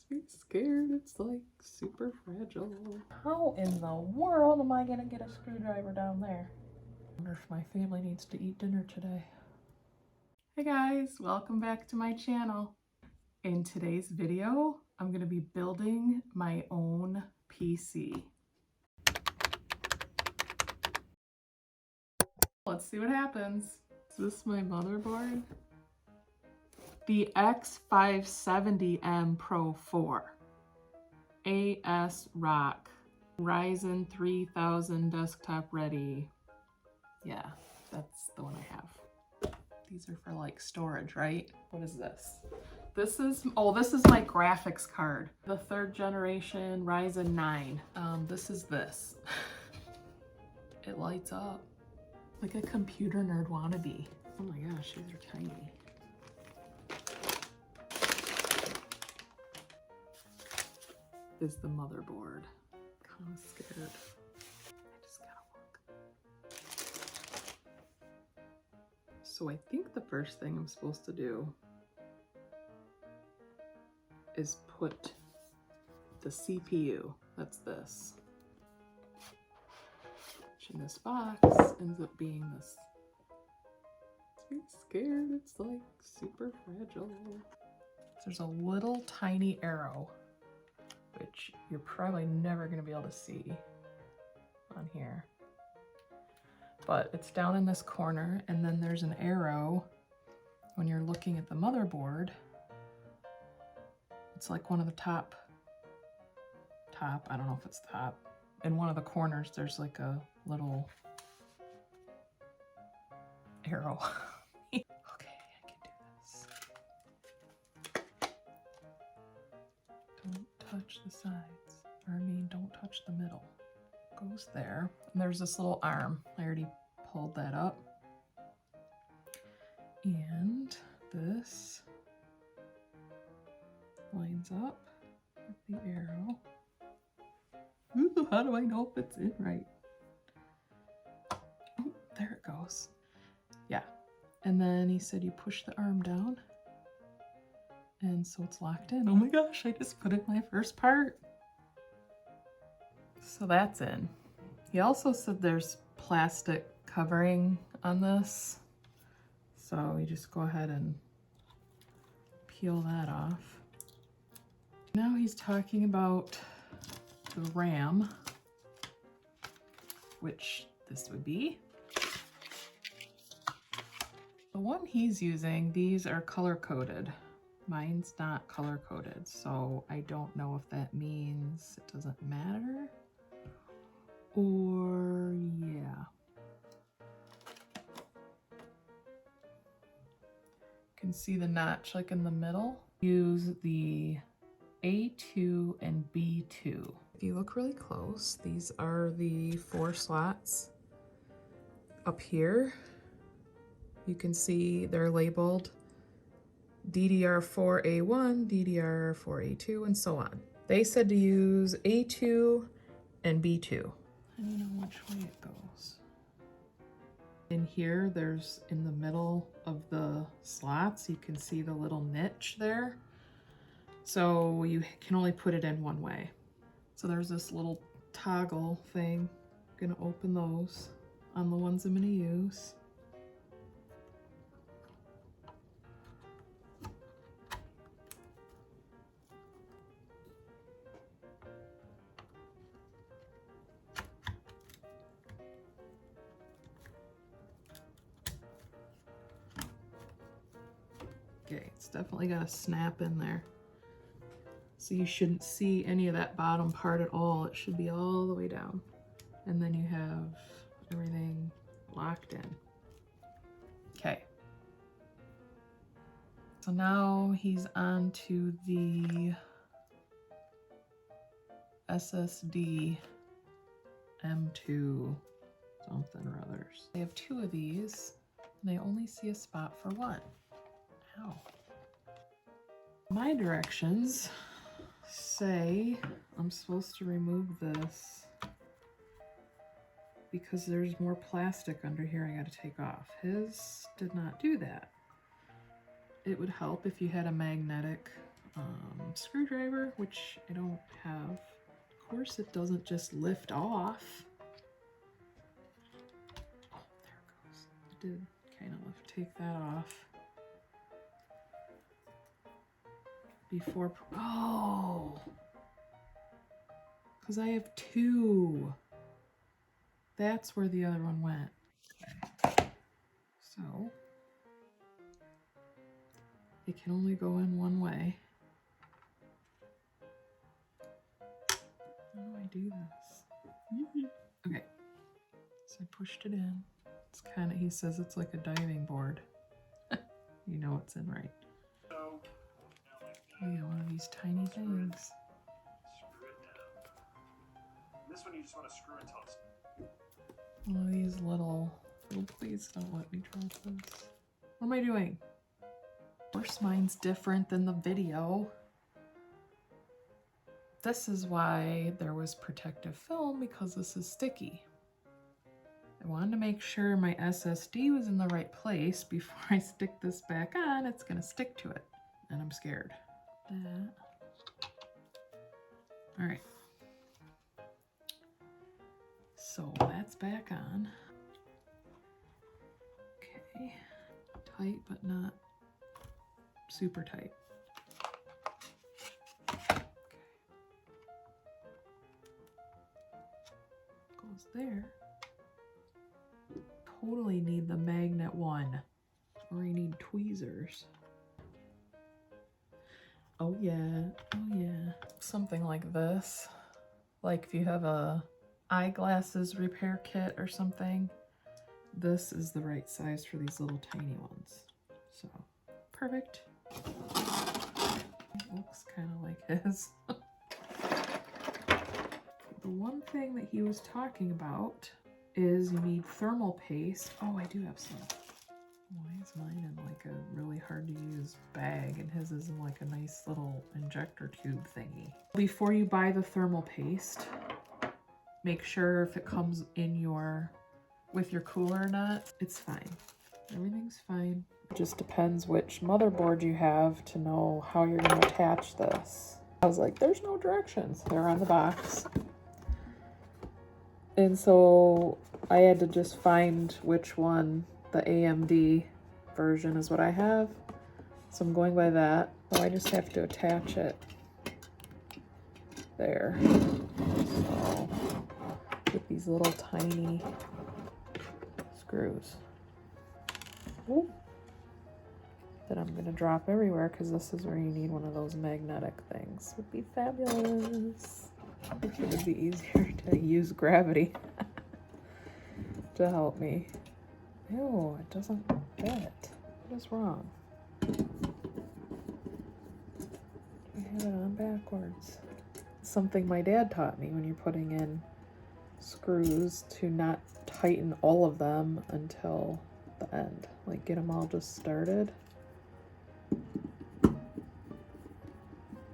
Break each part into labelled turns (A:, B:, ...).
A: I'm scared, it's like super fragile. How in the world am I gonna get a screwdriver down there? I wonder if my family needs to eat dinner today. Hey guys, welcome back to my channel. In today's video, I'm gonna be building my own PC. Let's see what happens. Is this my motherboard? The X570M Pro 4. AS Rock. Ryzen 3000 desktop ready. Yeah, that's the one I have. These are for like storage, right? What is this? This is my graphics card. The 3rd generation Ryzen 9. This is this. It lights up. Like a computer nerd wannabe. Oh my gosh, these are tiny. Is the motherboard. Kind of scared. I just gotta look. So I think the first thing I'm supposed to do is put the CPU, that's this, which in this box ends up being this. I'm scared, it's like super fragile. There's a little tiny arrow, which you're probably never going to be able to see on here. But it's down in this corner, and then there's an arrow when you're looking at the motherboard. It's like one of the top, I don't know if it's top. In one of the corners, there's like a little arrow. Okay, I can do this. Don't touch the sides. Or I mean, don't touch the middle. Goes there. And there's this little arm. I already pulled that up. And this lines up with the arrow. Ooh, how do I know if it's in right? Oh, there it goes. Yeah. And then he said you push the arm down. And so it's locked in. Oh my gosh, I just put in my first part. So that's in. He also said there's plastic covering on this. So you just go ahead and peel that off. Now he's talking about the RAM, which this would be. The one he's using, these are color-coded. Mine's not color-coded, so I don't know if that means it doesn't matter, or yeah. You can see the notch like in the middle. Use the A2 and B2. If you look really close, these are the 4 slots up here. You can see they're labeled DDR4A1, DDR4A2, and so on. They said to use A2 and B2. I don't know which way it goes. In here, there's in the middle of the slots, you can see the little niche there. So you can only put it in one way. So there's this little toggle thing. I'm gonna open those on the ones I'm gonna use. Okay, it's definitely got a snap in there. So you shouldn't see any of that bottom part at all. It should be all the way down. And then you have everything locked in. Okay. So now he's on to the SSD M2 something or others. They have 2 of these, and I only see a spot for one. Ow. My directions say I'm supposed to remove this because there's more plastic under here I gotta take off. His did not do that. It would help if you had a magnetic screwdriver, which I don't have. Of course, it doesn't just lift off. Oh, there it goes. It did kind of take that off. Before, oh, because I have two. That's where the other one went. So, it can only go in one way. How do I do this? Okay, so I pushed it in. It's kind of, he says it's like a diving board. You know it's in right. Oh yeah, one of these tiny things.
B: Screw it down. This one you just want to screw until it's...
A: One of these little, oh please don't let me drop this. What am I doing? Of course mine's different than the video. This is why there was protective film, because this is sticky. I wanted to make sure my SSD was in the right place before I stick this back on. It's gonna stick to it, and I'm scared. That. All right. So that's back on. Okay. Tight, but not super tight. Okay. Goes there. Totally need the magnet one, or you need tweezers. Oh yeah, oh yeah. Something like this. Like if you have a eyeglasses repair kit or something, this is the right size for these little tiny ones. So, perfect. It looks kind of like his. The one thing that he was talking about is you need thermal paste. Oh, I do have some. Why is mine in like a really hard to use bag and his is in like a nice little injector tube thingy? Before you buy the thermal paste, make sure if it comes in with your cooler or not. It's fine. Everything's fine. It just depends which motherboard you have to know how you're going to attach this. I was like, there's no directions. They're on the box. And so I had to just find which one. The AMD version is what I have. So I'm going by that. So I just have to attach it there. So with these little tiny screws. Ooh. That I'm gonna drop everywhere because this is where you need one of those magnetic things. Would be fabulous. It would be easier to use gravity to help me. Ew, it doesn't fit. What is wrong? I have it on backwards. Something my dad taught me when you're putting in screws to not tighten all of them until the end. Like get them all just started.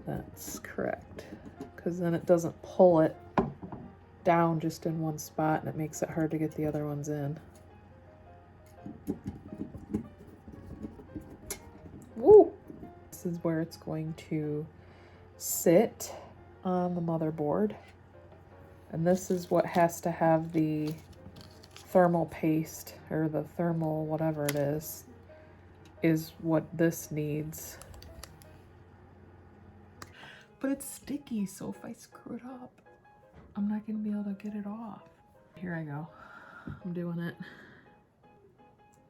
A: That's correct. Because then it doesn't pull it down just in one spot and it makes it hard to get the other ones in. Woo! This is where it's going to sit on the motherboard. And this is what has to have the thermal paste, or the thermal whatever it is what this needs. But it's sticky, so if I screw it up, I'm not going to be able to get it off. Here I go. I'm doing it.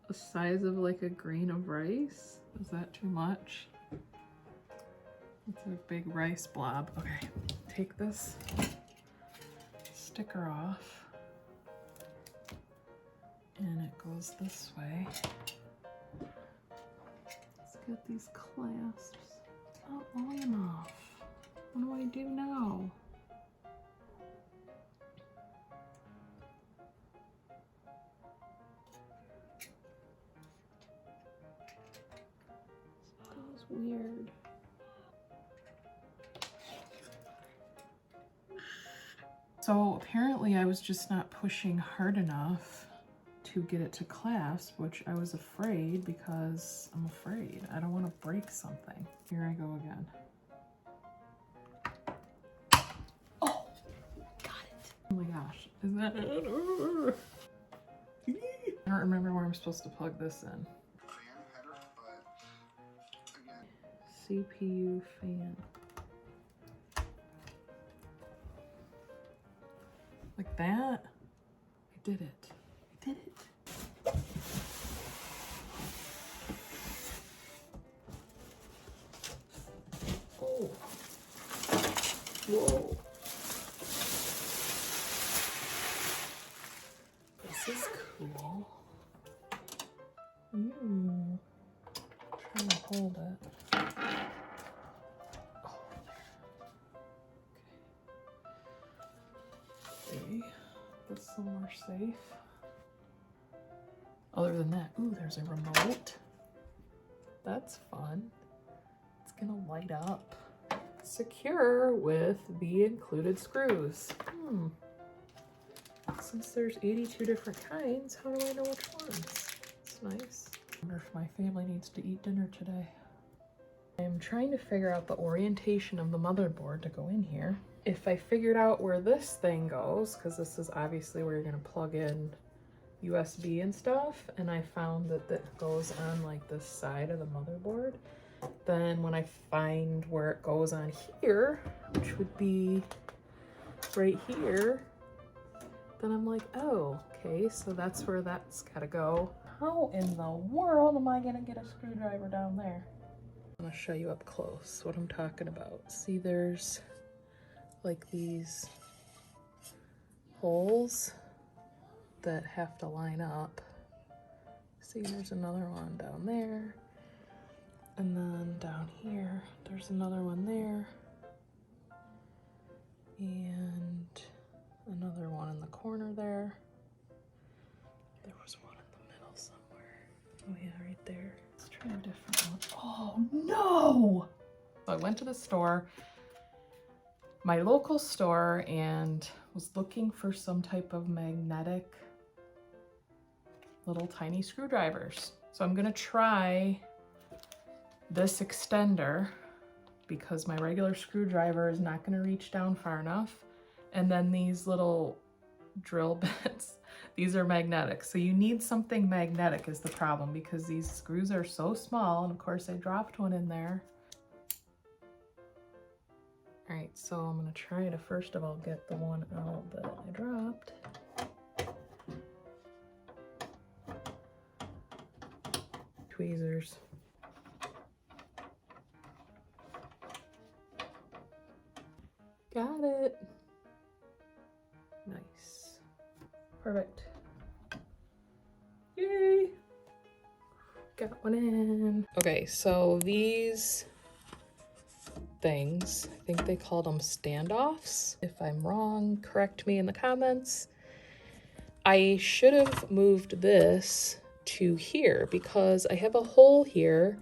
A: The size of like a grain of rice? Is that too much? It's a big rice blob. Okay, take this sticker off. And it goes this way. Let's get these clasps. It's not long enough. What do I do now? That was weird. So apparently I was just not pushing hard enough to get it to clasp, which I was afraid because I'm afraid. I don't want to break something. Here I go again. Is that it? I don't remember where I'm supposed to plug this in.
B: Fan header, but again.
A: CPU fan. Like that? I did it. I did it. Oh. Whoa. This is cool. Trying to hold it. Oh, there. Okay. That's somewhere safe. Other than that, ooh, there's a remote. That's fun. It's gonna light up. Secure with the included screws. Since there's 82 different kinds, how do I know which ones? It's nice. I wonder if my family needs to eat dinner today. I'm trying to figure out the orientation of the motherboard to go in here. If I figured out where this thing goes, because this is obviously where you're gonna plug in USB and stuff, and I found that that goes on like this side of the motherboard, then when I find where it goes on here, which would be right here, then I'm like, oh, okay, so that's where that's gotta go. How in the world am I gonna get a screwdriver down there? I'm gonna show you up close what I'm talking about. See, there's like these holes that have to line up. See, there's another one down there. And then down here, there's another one there. And another one in the corner there. There was one in the middle somewhere. Oh yeah, right there. Let's try a different one. Oh no! So I went to the store, my local store, and was looking for some type of magnetic little tiny screwdrivers. So I'm gonna try this extender because my regular screwdriver is not gonna reach down far enough. And then these little drill bits, these are magnetic. So you need something magnetic is the problem because these screws are so small. And of course I dropped one in there. All right, so I'm gonna try to first of all get the one out that I dropped. Tweezers. Got it. Nice. Perfect. Yay! Got one in. Okay, so these things, I think they called them standoffs. If I'm wrong, correct me in the comments. I should have moved this to here because I have a hole here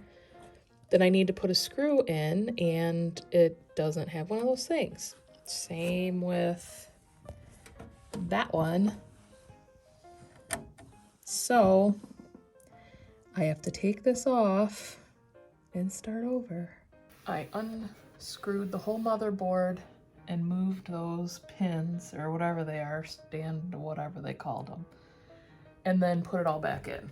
A: that I need to put a screw in and it doesn't have one of those things. Same with that one. So I have to take this off and start over. I unscrewed the whole motherboard and moved those pins or whatever they are, stand, whatever they called them, and then put it all back in.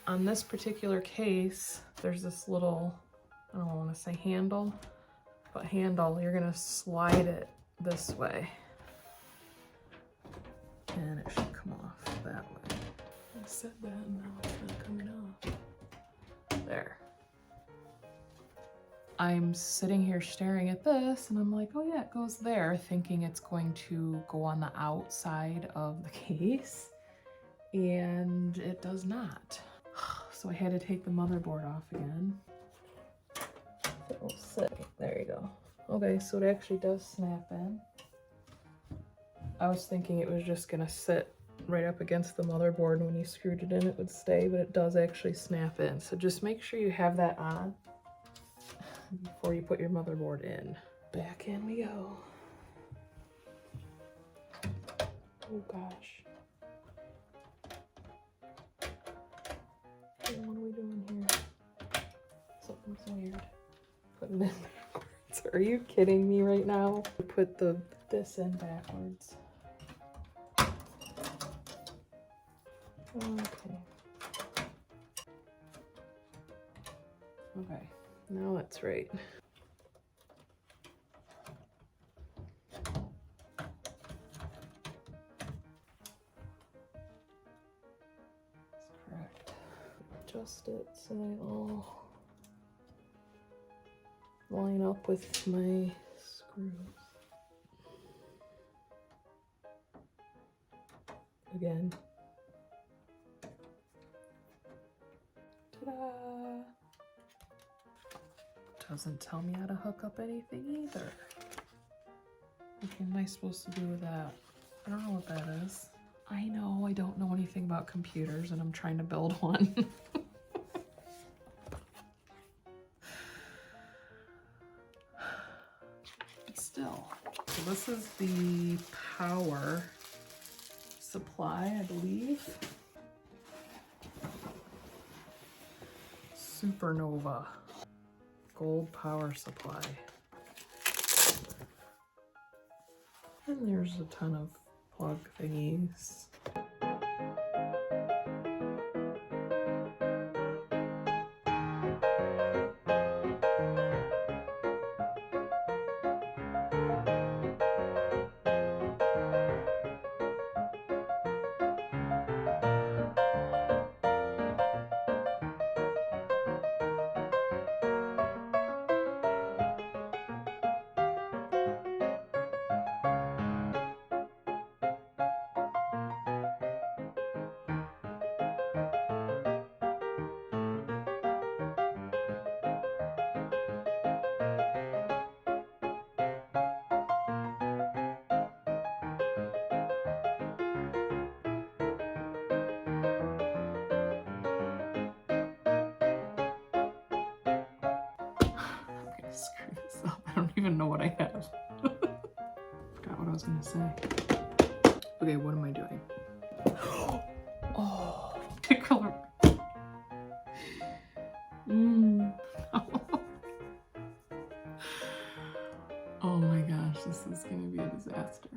A: On this particular case, there's this little, I don't want to say handle, but handle, you're gonna slide it this way and it should come off that way. I said that and now it's not coming off. There. I'm sitting here staring at this and I'm like, oh yeah, it goes there, thinking it's going to go on the outside of the case, and it does not. So I had to take the motherboard off again. It will sit. There you go. Okay, so it actually does snap in. I was thinking it was just gonna sit right up against the motherboard and when you screwed it in it would stay, but it does actually snap in. So just make sure you have that on before you put your motherboard in. Back in we go. Oh gosh. Okay, what are we doing here? Something's weird. Putting it backwards. Are you kidding me right now? Put this in backwards. Okay, now it's right. That's correct. Adjust it so they all line up with my screws. Again. Ta-da! Doesn't tell me how to hook up anything either. What am I supposed to do with that? I don't know what that is. I know I don't know anything about computers and I'm trying to build one. Still. So this is the power supply, I believe. Supernova. Gold power supply. And there's a ton of plug thingies. Screw this up. I don't even know what I have. Forgot what I was gonna say. Okay, what am I doing? Oh, the color. Oh my gosh, this is gonna be a disaster.